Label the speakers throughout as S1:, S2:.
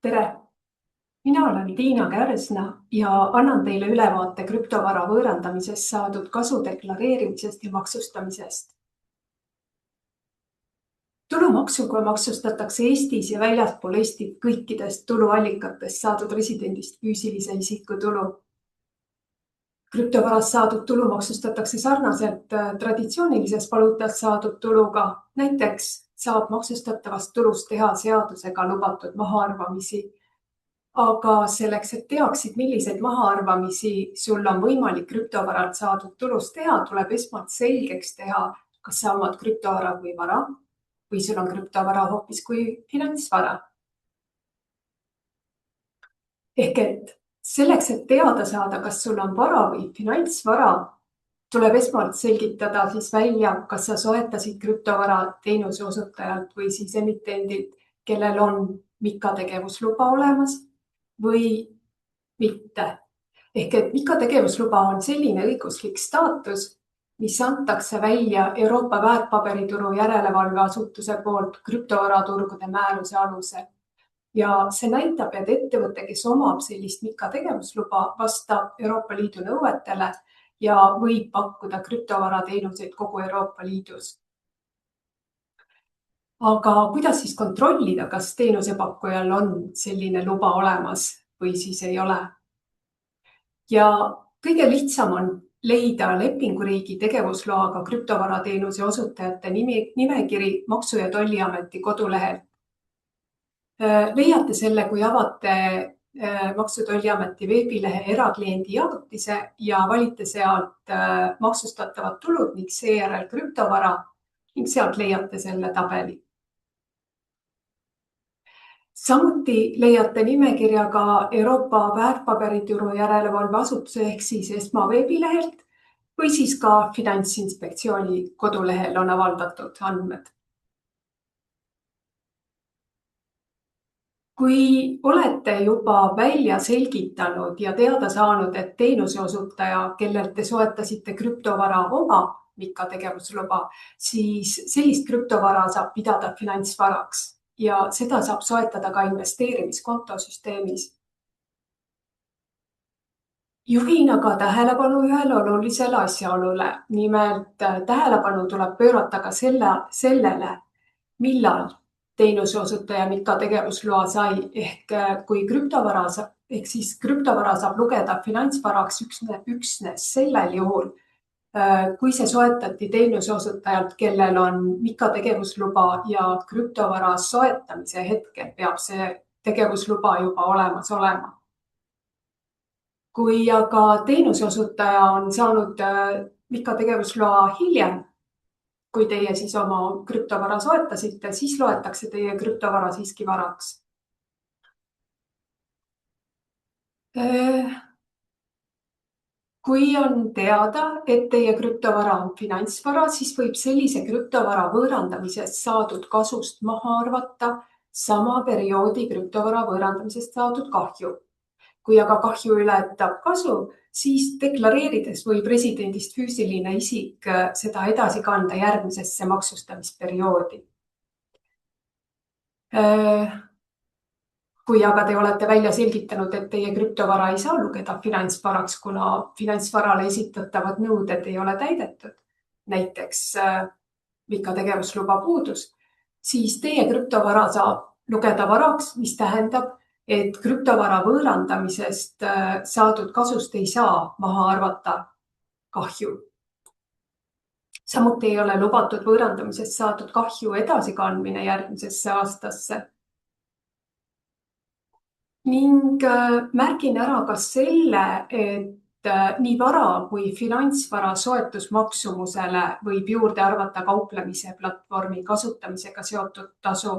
S1: Tere! Mina olen Tiina Kärsna ja annan teile ülevaate krüptovara võõrandamisest saadud kasu deklareerimisest ja maksustamisest. Tulumaksuga maksustatakse Eestis ja väljaspool Eestit kõikidest tuluallikatest saadud residendist füüsilise isiku tulu. Krüptovarast saadud tulu maksustatakse sarnaselt traditsioonilisest valuutast saadud tuluga. Näiteks saab maksustatavast tulust teha seadusega lubatud mahaarvamisi. Aga selleks, et teaksid, milliseid mahaarvamisi sul on võimalik krüptovaralt saadud tulust teha, tuleb esmalt selgeks teha, kas sa omad krüptovara kui vara või sul on krüptovara hoopis kui finantsvara. Ehk et selleks, et teada saada, kas sul on vara või finantsvara, tuleb esmalt selgitada siis välja, kas sa soetasid krüptovara teenuse osutajalt või siis emitendilt, kellel on MiCA tegevusluba olemas või mitte. Ehk et MiCA tegevusluba on selline õiguslik staatus, mis antakse välja Euroopa väärtpaberituru järelevalveasutuse poolt krüptovaraturgude määruse alusel. Ja see näitab, et ettevõte, kes omab sellist MiCA tegevusluba, vastab Euroopa Liidu nõuetele ja võib pakkuda krüptovarateenuseid kogu Euroopa Liidus. Aga kuidas siis kontrollida, kas teenusepakkujal on selline luba olemas või siis ei ole? Ja kõige lihtsam on leida lepinguriigi tegevusloaga krüptovarateenuse osutajate nimekiri Maksu- ja Tolliameti kodulehel. Leiate selle, kui avate Maksu- ja Tolliameti veebilehe erakliendi jaotise ja valite sealt maksustatavad tulud ning seejärel krüptovara ning sealt leiate selle tabeli. Samuti leiate nimekirja ka Euroopa väärtpaberituru järelevalveasutuse ehk siis ESMA veebilehelt või siis ka Finantsinspektsiooni kodulehel on avaldatud andmed. Kui olete juba välja selgitanud ja teada saanud, et teenuse osutaja, kellelt te soetasite krüptovara omab MiCA tegevusluba, siis sellist krüptovara saab pidada finantsvaraks ja seda saab soetada ka investeerimiskontosüsteemis. Juhin aga tähelepanu ühele olulisele asjaolule. Nimelt tähelepanu tuleb pöörata ka sellele, millal teenuse osutaja MiCA tegevusloa sai ehk kui krüptovara saab lugeda finantsvaraks üksnes sellel juhul, kui see soetati teenuse osutajalt, kellel on MiCA tegevusluba ja krüptovara soetamise hetkel peab see tegevusluba juba olemas olema. Kui aga teenuse osutaja on saanud MiCA tegevusloa hiljem, kui teie siis oma krüptovara soetasite, siis loetakse teie krüptovara siiski varaks. Kui on teada, et teie krüptovara on finantsvara, siis võib sellise krüptovara võõrandamisest saadud kasust maha arvata sama perioodi krüptovara võõrandamisest saadud kahju. Kui aga kahju ületab kasu, siis deklareerides võib residendist füüsiline isik seda edasi kanda järgmisesse maksustamisperioodi. Kui aga te olete välja selgitanud, et teie krüptovara ei saa lugeda finantsvaraks, kuna finantsvarale esitatavad nõuded ei ole täidetud, näiteks MiCA tegevusluba puudus, siis teie krüptovara saab lugeda varaks, mis tähendab, et krüptovara võõrandamisest saadud kasust ei saa maha arvata kahju. Samuti ei ole lubatud võõrandamisest saadud kahju edasikandmine järgmisesse aastasse. Ning märgin ära ka selle, et nii vara kui finantsvara soetusmaksumusele võib juurde arvata kauplemise platvormi kasutamisega seotud tasu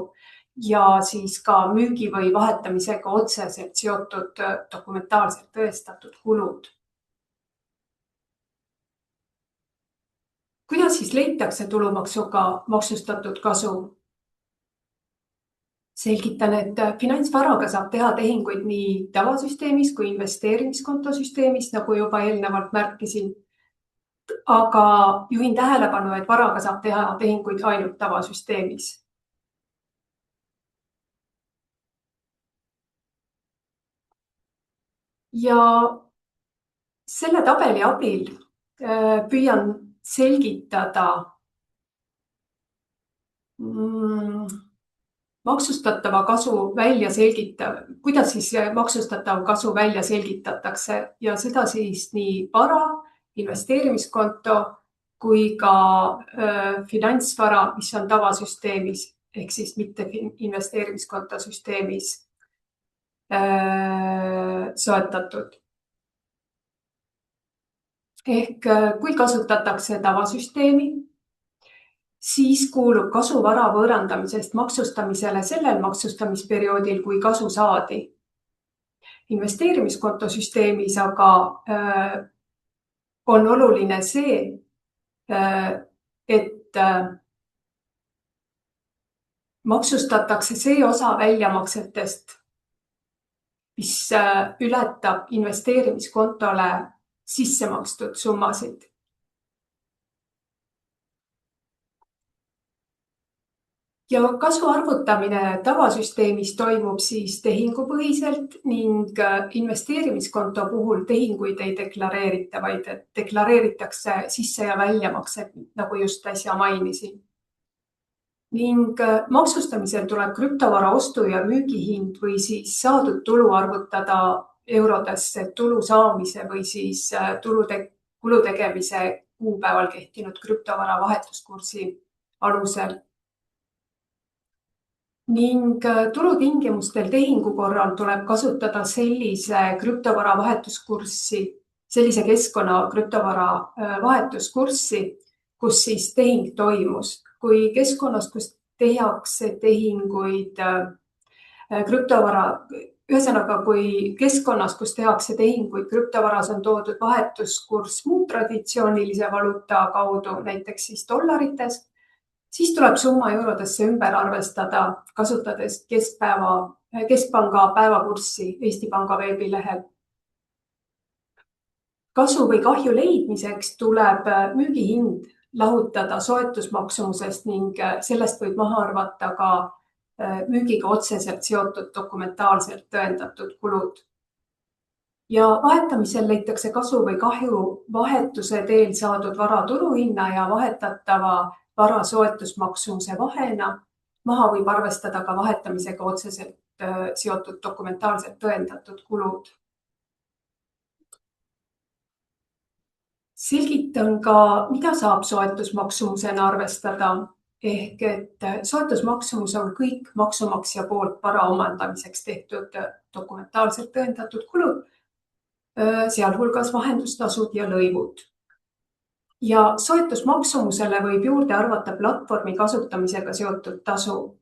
S1: ja siis ka müügi või vahetamisega otseselt seotud dokumentaalselt tõestatud kulud. Kuidas siis leitakse tulumaksuga maksustatud kasu? Selgitan, et finantsvaraga saab teha tehinguid nii tavasüsteemis kui investeerimiskontosüsteemis, nagu juba eelnevalt märkisin. Aga juhin tähelepanu, et varaga saab teha tehinguid ainult tavasüsteemis. ja selle tabeli abil püüan selgitada maksustatava kasu välja kuidas siis maksustatav kasu välja selgitatakse ja seda siis nii vara, investeerimiskonto kui ka finantsvara, mis on tavasüsteemis ehk siis mitte investeerimiskonto süsteemis soetatud. Ehk kui kasutatakse tavasüsteemi, siis kuulub kasu vara võõrandamisest maksustamisele sellel maksustamisperioodil, kui kasu saadi. Investeerimiskonto süsteemis aga on oluline see, et maksustatakse see osa väljamaksetest, mis ületab investeerimiskontole sisse makstud summasid. Ja kasu arvutamine tavasüsteemis toimub siis tehingupõhiselt ning investeerimiskonto puhul tehinguid ei deklareerita, vaid deklareeritakse sisse- ja väljamaksed, nagu just äsja mainisin. Ning maksustamisel tuleb krüptovara ostu- ja müügihind või siis saadud tulu arvutada eurodesse tulu saamise või siis kulu tegemise kuupäeval kehtinud krüptovara vahetuskursi alusel. Ning turutingimustel tehingu korral tuleb kasutada sellise krüptovara vahetuskurssi, sellise keskkonna krüptovara vahetuskurssi, kus siis tehing toimus. Kui keskkonnas, kus tehakse tehinguid krüptovara, ühesõnaga, kui keskkonnas, kus tehakse tehinguid krüptovaras on toodud vahetuskurss muu traditsioonilise valuuta kaudu, näiteks siis dollarites, siis tuleb summa eurodesse ümber arvestada, kasutades keskpanga päevakurssi Eesti Panga veebilehel. Kasu või kahju leidmiseks tuleb müügihind lahutada soetusmaksumusest ning sellest võib maha arvata ka müügiga otseselt seotud dokumentaalselt tõendatud kulud. Ja vahetamisel leitakse kasu või kahju vahetuse teel saadud vara turuhinna ja vahetatava vara soetusmaksumuse vahena. Maha võib arvestada ka vahetamisega otseselt seotud dokumentaalselt tõendatud kulud. Selgitan ka, mida saab soetusmaksumusena arvestada. Ehk et soetusmaksumus on kõik maksumaksja poolt vara omandamiseks tehtud dokumentaalselt tõendatud kulud, sealhulgas vahendustasud ja lõivud. Ja soetusmaksumusele võib juurde arvata platvormi kasutamisega seotud tasu.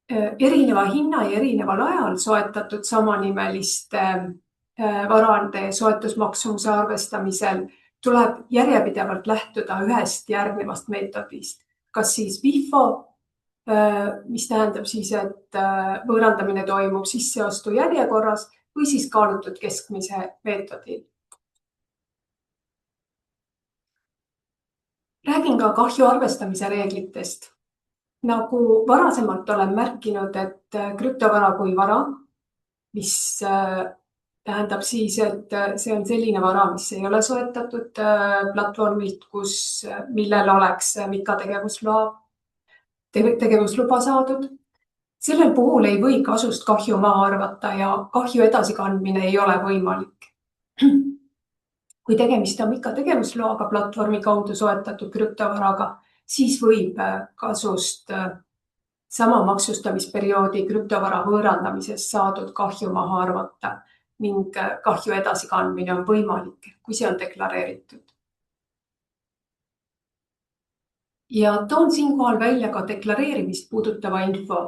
S1: Erineva hinna ja erineval ajal soetatud samanimeliste varade soetusmaksumuse arvestamisel tuleb järjepidevalt lähtuda ühest järgnevast meetodist. Kas siis FIFO, mis tähendab siis, et võõrandamine toimub sisseostu järjekorras või siis kaalutud keskmise meetodil. Räägin ka kahju arvestamise reeglitest. Nagu varasemalt olen märkinud, et krüptovara kui vara, mis tähendab siis, et see on selline vara, mis ei ole soetatud platvormilt, millel oleks MiCA tegevusluba saadud. Sellel puhul ei või kasust kahju maha arvata ja kahju edasikandmine ei ole võimalik. Kui tegemist on MiCA tegevusloaga platvormi kaudu soetatud krüptovaraga, siis võib kasust sama maksustamisperioodi krüptovara võõrandamisest saadud kahju maha arvata ning kahju edasikandmine on võimalik, kui see on deklareeritud. Ja toon siinkohal välja ka deklareerimist puudutava info.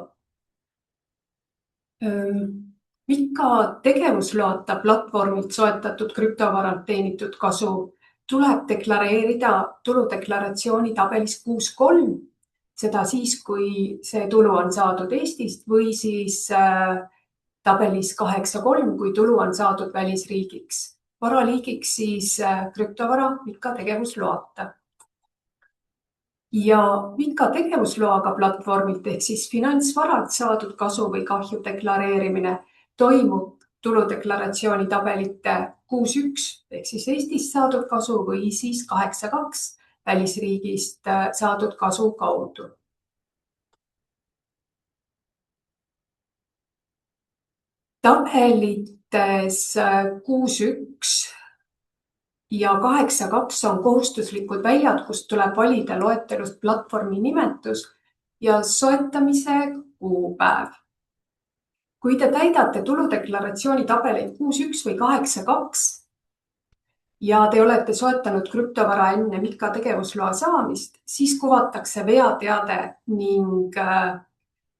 S1: MiCA tegevusloata platvormilt soetatud krüptovaralt teenitud kasu tuleb deklareerida tuludeklaratsiooni tabelis 6.3, seda siis, kui see tulu on saadud Eestist või siis tabelis 8.3, kui tulu on saadud välisriigiks. Varaliigiks siis krüptovara MiCA tegevusloata. Ja MiCA tegevusloaga platvormilt ehk siis finantsvaralt saadud kasu või kahju deklareerimine toimub tuludeklaratsiooni tabelite 6.1 ehk siis Eestist saadud kasu või siis 8.2 välisriigist saadud kasu kaudu. Tabelites 6.1 ja 8.2 on kohustuslikud väljad, kust tuleb valida loetelust platvormi nimetus ja soetamise kuupäev. Kui te täidate tuludeklaratsiooni tabeleid 6.1 või 8.2 ja te olete soetanud krüptovara enne MiCA tegevusloa saamist, siis kuvatakse veateade ning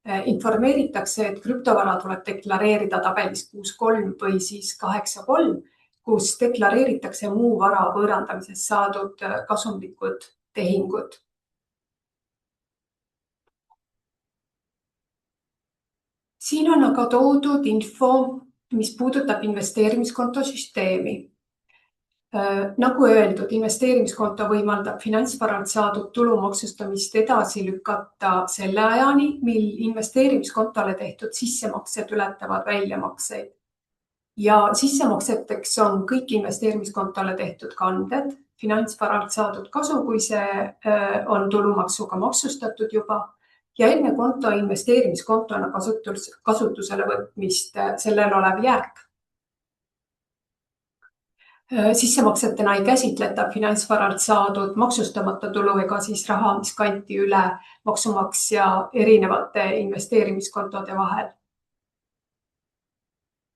S1: informeeritakse, et krüptovara tuleb deklareerida tabelis 6.3 või siis 8.3, kus deklareeritakse muu vara võõrandamisest saadud kasumlikud tehingud. Siin on aga toodud info, mis puudutab investeerimiskonto süsteemi. Nagu öeldud, investeerimiskonto võimaldab finantsvaralt saadud tulu maksustamist edasi lükata selle ajani, mil investeerimiskontole tehtud sissemaksed ületavad väljamakseid. Ja sissemakseteks on kõik investeerimiskontole tehtud kanded, finantsvaralt saadud kasu, kui see on tulumaksuga maksustatud juba, ja enne konto investeerimiskontona kasutusele võtmist sellel olev jääk. Sissemaksetena ei käsitleta finantsvaralt saadud maksustamata tulu ega siis raha, mis kanti üle maksumaksja erinevate investeerimiskontode vahel.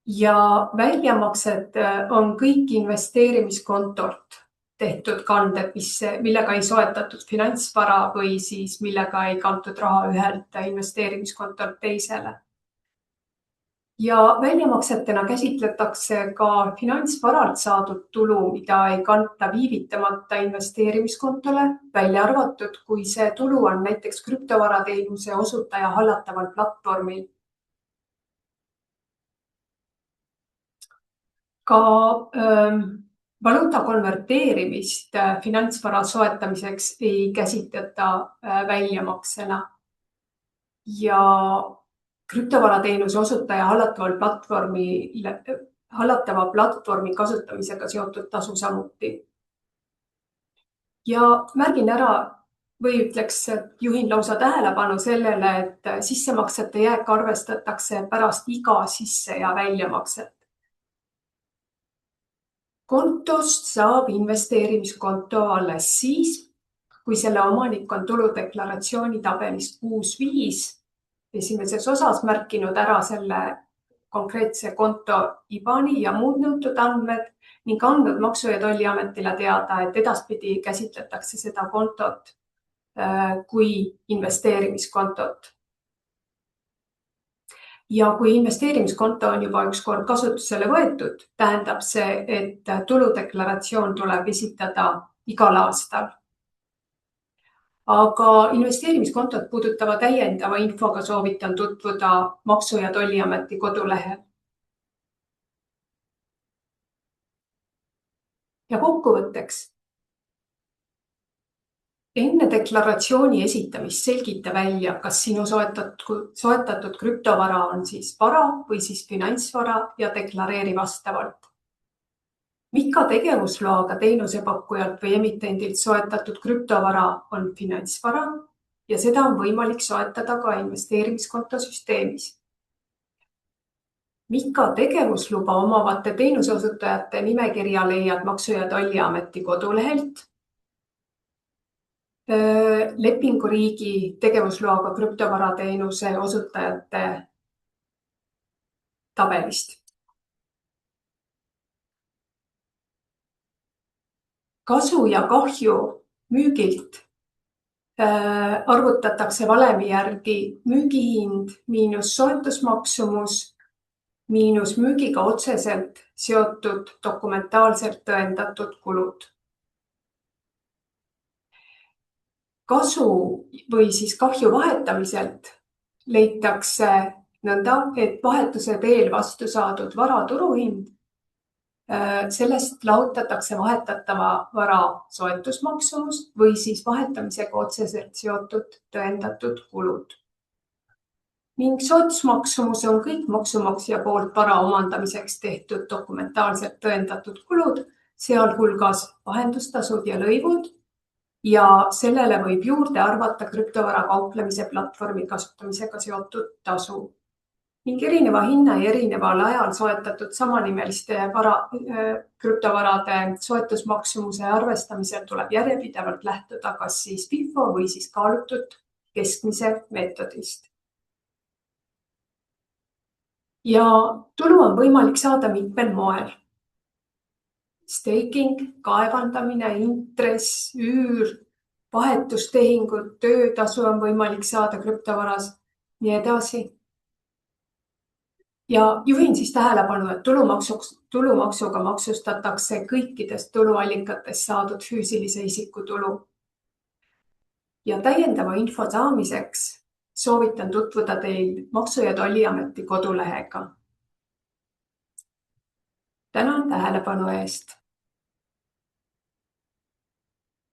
S1: Ja väljamaksed on kõik investeerimiskontolt tehtud kanded, millega ei soetatud finantsvara või siis millega ei kantud raha ühelt investeerimiskontolt teisele. Ja väljamaksetena käsitletakse ka finantsvaralt saadud tulu, mida ei kanta viivitamata investeerimiskontole, välja arvatud, kui see tulu on näiteks krüptovarateenuse osutaja hallataval platvormil. Ka valuuta konverteerimist finantsvara soetamiseks ei käsitleta väljamaksena ja krüptovarateenuse osutaja hallatava platvormi kasutamisega seotud tasu samuti. Ja märgin ära või juhin lausa tähelepanu sellele, et sissemaksete jääk arvestatakse pärast iga sisse- ja väljamakset. Kontost saab investeerimiskonto alles siis, kui selle omanik on tuludeklaratsiooni tabelist 6.5 esimeses osas märkinud ära selle konkreetse konto IBAN-i ja muud nõutud andmed ning andnud Maksu- ja Tolliametile teada, et edaspidi käsitletakse seda kontot kui investeerimiskontot. Ja kui investeerimiskonto on juba ükskord kasutusele võetud, tähendab see, et tuludeklaratsioon tuleb esitada igal aastal. Aga investeerimiskontot puudutava täiendava infoga soovitan tutvuda Maksu- ja Tolliameti kodulehel. Ja kokkuvõtteks. Enne deklaratsiooni esitamist selgita välja, kas sinu soetatud krüptovara on siis vara või siis finantsvara ja deklareeri vastavalt. MiCA tegevusloaga teenusepakkujalt või emitendilt soetatud krüptovara on finantsvara ja seda on võimalik soetada ka investeerimiskonto süsteemis. MiCA tegevusluba omavate teenuseosutajate nimekirja leiad Maksu- ja Tolliameti kodulehelt, lepinguriigi tegevusloaga krüptovarateenuse osutajate tabelist. Kasu ja kahju müügilt arvutatakse valemi järgi müügihind miinus soetusmaksumus miinus müügiga otseselt seotud dokumentaalselt tõendatud kulud. Kasu või siis kahju vahetamiselt leitakse nõnda, et vahetuse teel vastu saadud vara turuhind, sellest lahutatakse vahetatava vara soetusmaksumus või siis vahetamisega otseselt seotud tõendatud kulud. ning sotsmaksumus on kõik maksumaksja poolt vara omandamiseks tehtud dokumentaalselt tõendatud kulud, sealhulgas vahendustasud ja lõivud, ja sellele võib juurde arvata krüptovara kauplemise platvormi kasutamisega seotud tasu. Ning erineva hinna ja erineval ajal soetatud samanimeliste krüptovarade soetusmaksumuse arvestamisel tuleb järjepidevalt lähtuda kas siis FIFO või siis kaalutud keskmise meetodist. Ja tulu on võimalik saada mitmel moel. Staking, kaevandamine, intress, üür, vahetustehingud, töötasu on võimalik saada krüptovaras, nii edasi. Ja juhin siis tähelepanu, et tulumaksuga maksustatakse kõikidest tuluallikatest saadud füüsilise isiku tulu. Ja täiendava info saamiseks soovitan tutvuda teil Maksu- ja Tolliameti kodulehega. Tänan tähelepanu eest!